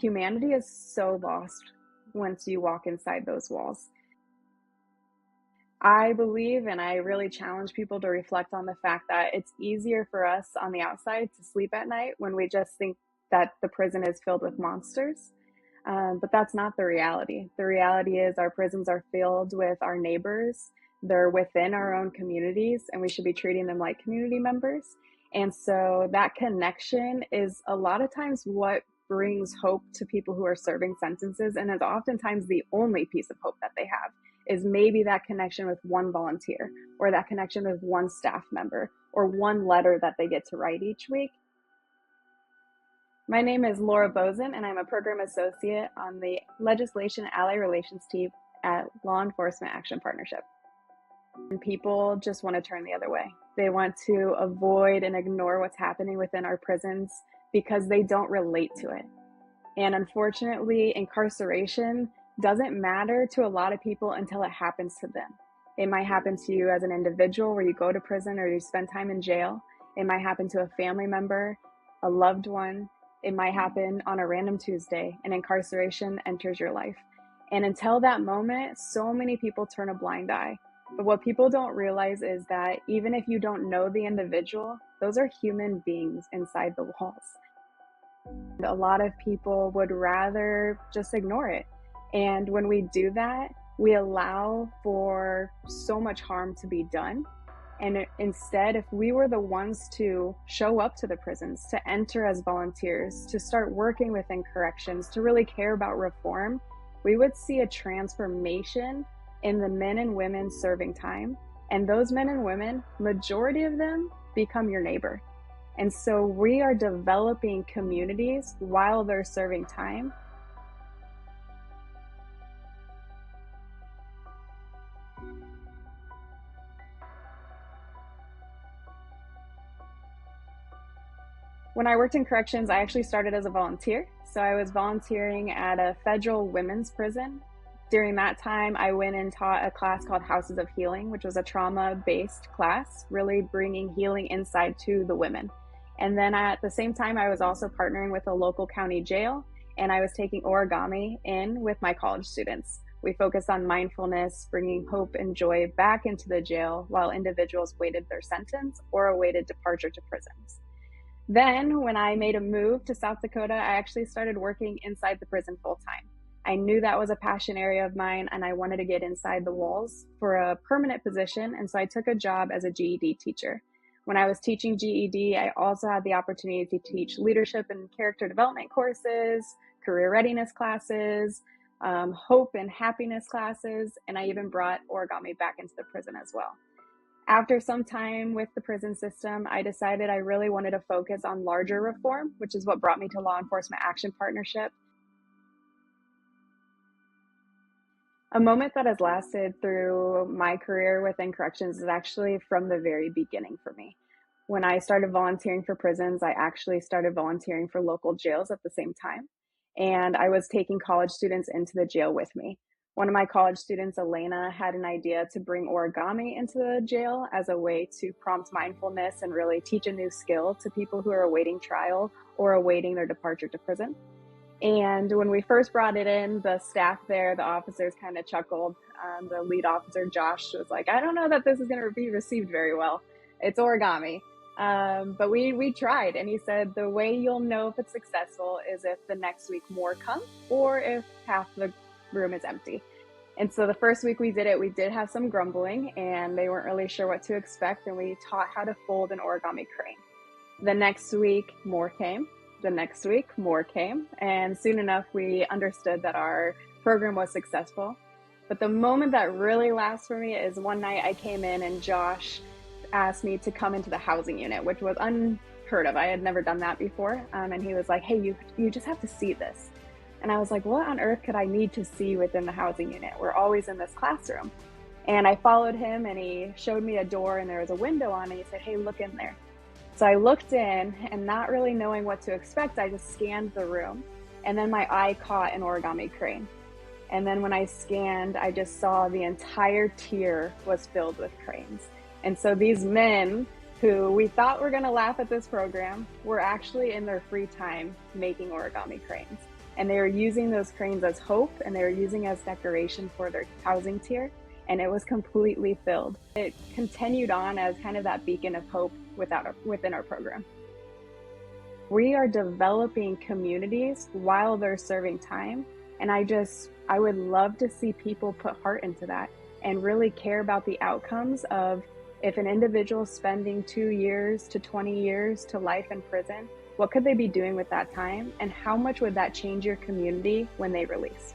humanity is so lost once you walk inside those walls. I believe, and I really challenge people to reflect on the fact that it's easier for us on the outside to sleep at night when we just think that the prison is filled with monsters. But that's not the reality. The reality is our prisons are filled with our neighbors. They're within our own communities, and we should be treating them like community members. And so that connection is a lot of times what brings hope to people who are serving sentences, and is oftentimes the only piece of hope that they have, is maybe that connection with one volunteer, or that connection with one staff member, or one letter that they get to write each week. My name is Laura Boesen, and I'm a program associate on the Legislation Ally Relations team at Law Enforcement Action Partnership. And people just want to turn the other way. They want to avoid and ignore what's happening within our prisons because they don't relate to it. And unfortunately, incarceration doesn't matter to a lot of people until it happens to them. It might happen to you as an individual where you go to prison or you spend time in jail. It might happen to a family member, a loved one. It might happen on a random Tuesday, and incarceration enters your life. And until that moment, so many people turn a blind eye. But what people don't realize is that even if you don't know the individual, those are human beings inside the walls. A lot of people would rather just ignore it. And when we do that, we allow for so much harm to be done. And instead, if we were the ones to show up to the prisons, to enter as volunteers, to start working within corrections, to really care about reform, we would see a transformation in the men and women serving time. And those men and women, majority of them become your neighbor. And so we are developing communities while they're serving time. When I worked in corrections, I actually started as a volunteer. So I was volunteering at a federal women's prison. During that time, I went and taught a class called Houses of Healing, which was a trauma-based class, really bringing healing inside to the women. And then at the same time, I was also partnering with a local county jail, and I was taking origami in with my college students. We focused on mindfulness, bringing hope and joy back into the jail while individuals waited their sentence or awaited departure to prisons. Then when I made a move to South Dakota, I actually started working inside the prison full time. I knew that was a passion area of mine, and I wanted to get inside the walls for a permanent position, and so I took a job as a GED teacher. When I was teaching GED, I also had the opportunity to teach leadership and character development courses, career readiness classes, hope and happiness classes, and I even brought origami back into the prison as well. After some time with the prison system, I decided I really wanted to focus on larger reform, which is what brought me to Law Enforcement Action Partnership. A moment that has lasted through my career within corrections is actually from the very beginning for me. When I started volunteering for prisons, I actually started volunteering for local jails at the same time. And I was taking college students into the jail with me. One of my college students, Elena, had an idea to bring origami into the jail as a way to prompt mindfulness and really teach a new skill to people who are awaiting trial or awaiting their departure to prison. And when we first brought it in, the staff there, the officers kind of chuckled. The lead officer, Josh, was like, I don't know that this is going to be received very well. It's origami. But we tried. And he said, the way you'll know if it's successful is if the next week more come or if half the room is empty. And so the first week we did it, we did have some grumbling and they weren't really sure what to expect. And we taught how to fold an origami crane. The next week, more came. The next week, more came. And soon enough, we understood that our program was successful. But the moment that really lasts for me is one night I came in and Josh asked me to come into the housing unit, which was unheard of. I had never done that before. And he was like, hey, you just have to see this. And I was like, what on earth could I need to see within the housing unit? We're always in this classroom. And I followed him and he showed me a door and there was a window on it. He said, hey, look in there. So I looked in and not really knowing what to expect, I just scanned the room. And then my eye caught an origami crane. And then when I scanned, I just saw the entire tier was filled with cranes. And so these men who we thought were going to laugh at this program were actually in their free time making origami cranes. And they were using those cranes as hope, and they were using as decoration for their housing tier, and it was completely filled. It continued on as kind of that beacon of hope within our program. We are developing communities while they're serving time, and I would love to see people put heart into that and really care about the outcomes of, if an individual is spending 2 years to 20 years to life in prison, what could they be doing with that time, and how much would that change your community when they release?